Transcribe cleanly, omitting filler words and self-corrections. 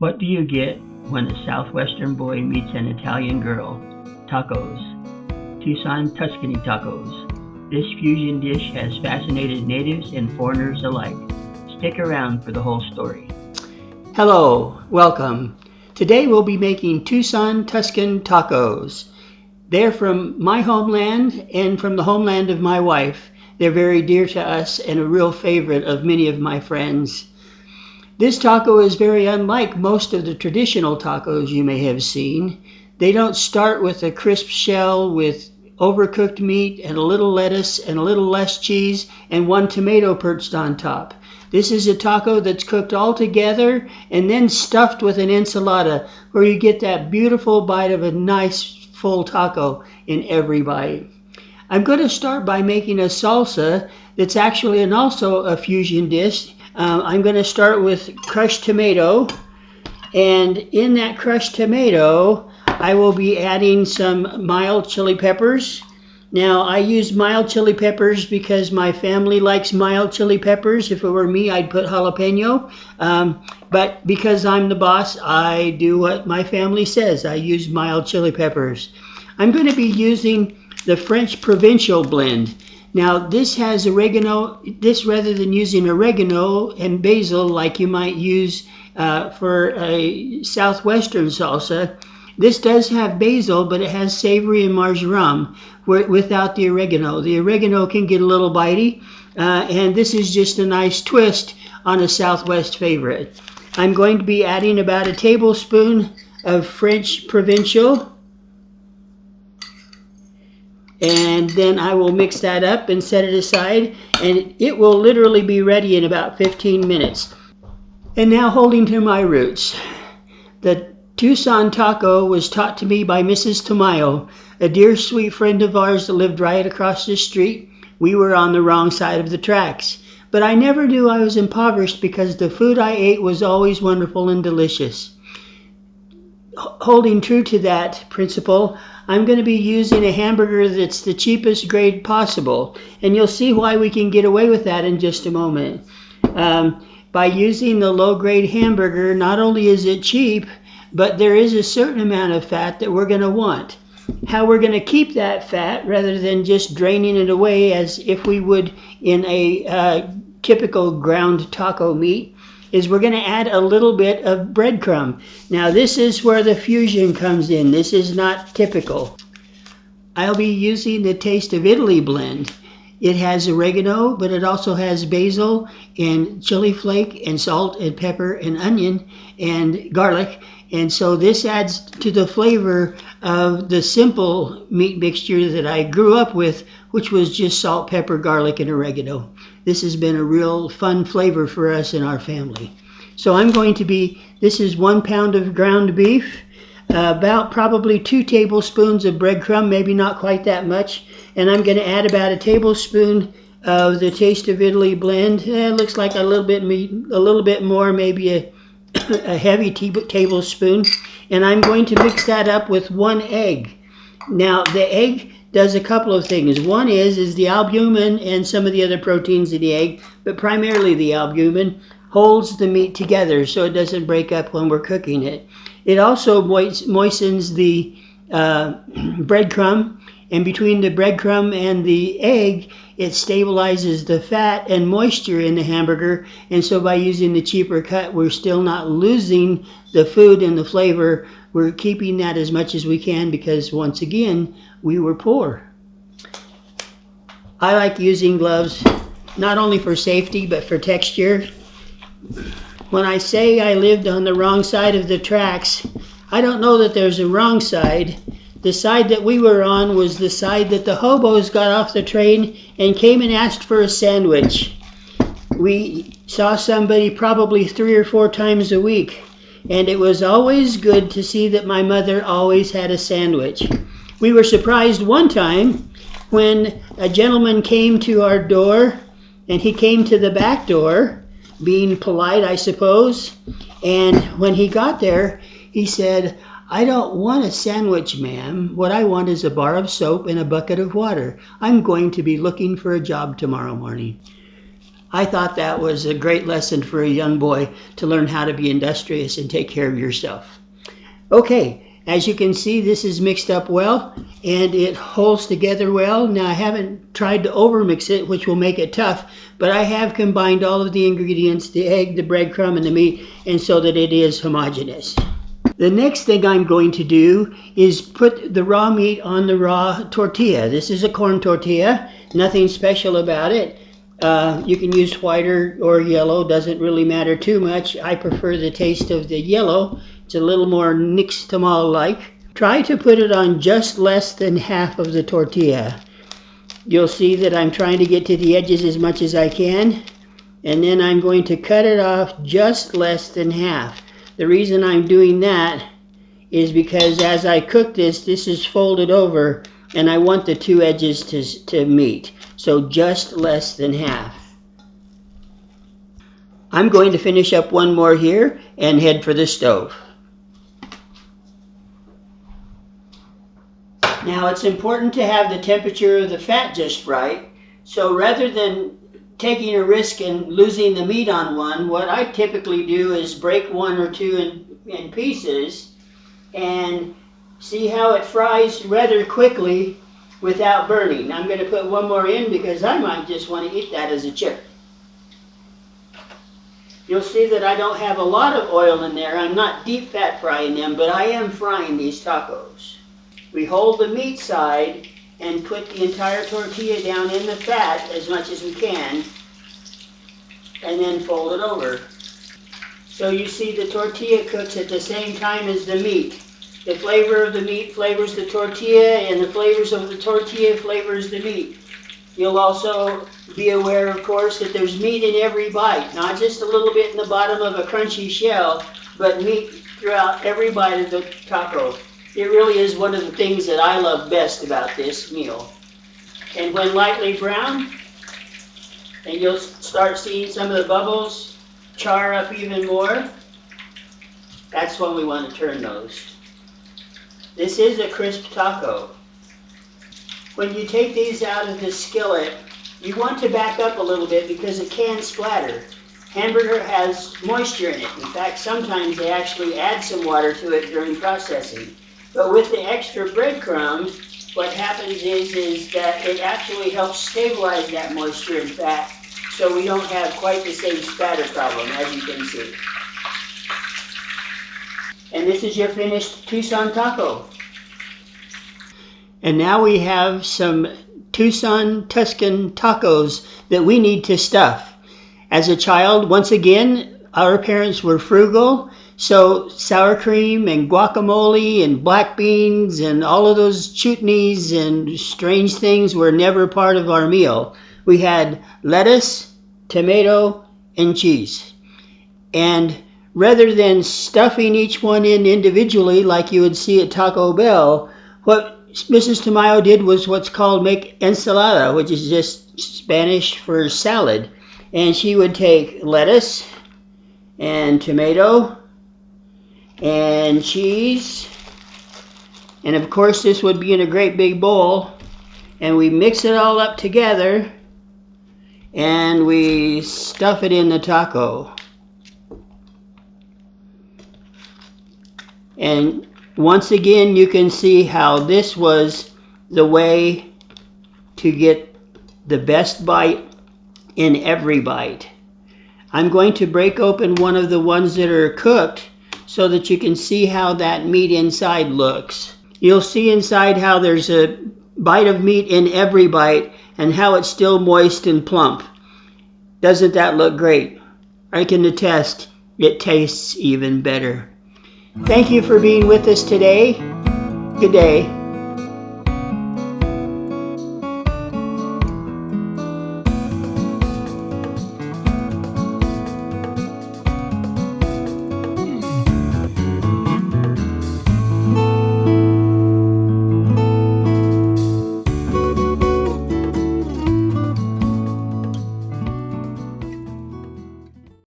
What do you get when a southwestern boy meets an Italian girl? Tacos. Tucson Tuscany tacos. This fusion dish has fascinated natives and foreigners alike. Stick around for the whole story. Hello, welcome. Today we'll be making Tucson Tuscan tacos. They're from my homeland and from the homeland of my wife. They're very dear to us and a real favorite of many of my friends. This taco is very unlike most of the traditional tacos you may have seen. They don't start with a crisp shell with overcooked meat and a little lettuce and a little less cheese and one tomato perched on top. This is a taco that's cooked all together and then stuffed with an enchilada, where you get that beautiful bite of a nice full taco in every bite. I'm going to start by making a salsa that's actually also a fusion dish. I'm going to start with crushed tomato, and in that crushed tomato I will be adding some mild chili peppers. Now, I use mild chili peppers because my family likes mild chili peppers. If it were me, I'd put jalapeno. But because I'm the boss, I do what my family says. I use mild chili peppers. I'm going to be using the French Provincial blend. Now, this has oregano. This, rather than using oregano and basil like you might use for a southwestern salsa, this does have basil, but it has savory and marjoram without the oregano. The oregano can get a little bitey, and this is just a nice twist on a Southwest favorite. I'm going to be adding about a tablespoon of French Provincial, and then I will mix that up and set it aside, and it will literally be ready in about 15 minutes. And now, holding to my roots. The Tucson taco was taught to me by Mrs. Tamayo, a dear sweet friend of ours that lived right across the street. We were on the wrong side of the tracks. But I never knew I was impoverished because the food I ate was always wonderful and delicious. Holding true to that principle, I'm going to be using a hamburger that's the cheapest grade possible. And you'll see why we can get away with that in just a moment. By using the low-grade hamburger, not only is it cheap, but there is a certain amount of fat that we're going to want. How we're going to keep that fat rather than just draining it away as if we would in a typical ground taco meat is we're going to add a little bit of breadcrumb. Now, this is where the fusion comes in. This is not typical. I'll be using the Taste of Italy blend. It has oregano, but it also has basil and chili flake and salt and pepper and onion and garlic. And so this adds to the flavor of the simple meat mixture that I grew up with, which was just salt, pepper, garlic, and oregano. This has been a real fun flavor for us in our family. So this is 1 pound of ground beef, about probably 2 tablespoons of breadcrumb, maybe not quite that much. And I'm going to add about a tablespoon of the Taste of Italy blend. It looks like a little bit more, maybe a heavy tablespoon. And I'm going to mix that up with 1 egg. Now, the egg does a couple of things. One is the albumin and some of the other proteins in the egg, but primarily the albumin holds the meat together so it doesn't break up when we're cooking it. It also moistens the breadcrumb, and between the breadcrumb and the egg, it stabilizes the fat and moisture in the hamburger, and so by using the cheaper cut, we're still not losing the food and the flavor. We're keeping that as much as we can because, once again, we were poor. I like using gloves not only for safety but for texture. When I say I lived on the wrong side of the tracks, I don't know that there's a wrong side. The side that we were on was the side that the hobos got off the train and came and asked for a sandwich. We saw somebody probably 3 or 4 times a week, and it was always good to see that my mother always had a sandwich. We were surprised one time when a gentleman came to our door, and he came to the back door, being polite, I suppose, and when he got there, he said, "I don't want a sandwich, ma'am. What I want is a bar of soap and a bucket of water. I'm going to be looking for a job tomorrow morning." I thought that was a great lesson for a young boy to learn how to be industrious and take care of yourself. Okay, as you can see, this is mixed up well and it holds together well. Now I haven't tried to overmix it, which will make it tough, but I have combined all of the ingredients, the egg, the breadcrumb, and the meat, and so that it is homogeneous. The next thing I'm going to do is put the raw meat on the raw tortilla. This is a corn tortilla, nothing special about it. You can use white or yellow, doesn't really matter too much. I prefer the taste of the yellow. It's a little more nixtamal-like. Try to put it on just less than half of the tortilla. You'll see that I'm trying to get to the edges as much as I can, and then I'm going to cut it off just less than half. The reason I'm doing that is because as I cook this is folded over, and I want the two edges to meet. So just less than half. I'm going to finish up one more here and head for the stove. Now it's important to have the temperature of the fat just right. So rather than taking a risk and losing the meat on one, what I typically do is break one or two in pieces and see how it fries rather quickly without burning. I'm going to put one more in because I might just want to eat that as a chip. You'll see that I don't have a lot of oil in there. I'm not deep fat frying them, but I am frying these tacos. We hold the meat side and put the entire tortilla down in the fat as much as we can, and then fold it over. So you see the tortilla cooks at the same time as the meat. The flavor of the meat flavors the tortilla, and the flavors of the tortilla flavors the meat. You'll also be aware, of course, that there's meat in every bite, not just a little bit in the bottom of a crunchy shell, but meat throughout every bite of the taco. It really is one of the things that I love best about this meal. And when lightly brown, and you'll start seeing some of the bubbles char up even more, that's when we want to turn those. This is a crisp taco. When you take these out of the skillet, you want to back up a little bit because it can splatter. Hamburger has moisture in it. In fact, sometimes they actually add some water to it during processing. But with the extra breadcrumbs, what happens is that it actually helps stabilize that moisture and fat, so we don't have quite the same spatter problem, as you can see. And this is your finished Tucson taco. And now we have some Tucson Tuscan tacos that we need to stuff. As a child, once again, our parents were frugal, so sour cream and guacamole and black beans and all of those chutneys and strange things were never part of our meal. We had lettuce, tomato, and cheese. And rather than stuffing each one in individually like you would see at Taco Bell, what Mrs. Tamayo did was what's called make ensalada, which is just Spanish for salad. And she would take lettuce and tomato and cheese, and of course this would be in a great big bowl, and we mix it all up together and we stuff it in the taco. And once again, you can see how this was the way to get the best bite in every bite. I'm going to break open one of the ones that are cooked so that you can see how that meat inside looks. You'll see inside how there's a bite of meat in every bite and how it's still moist and plump. Doesn't that look great? I can attest it tastes even better. Thank you for being with us today. Good day.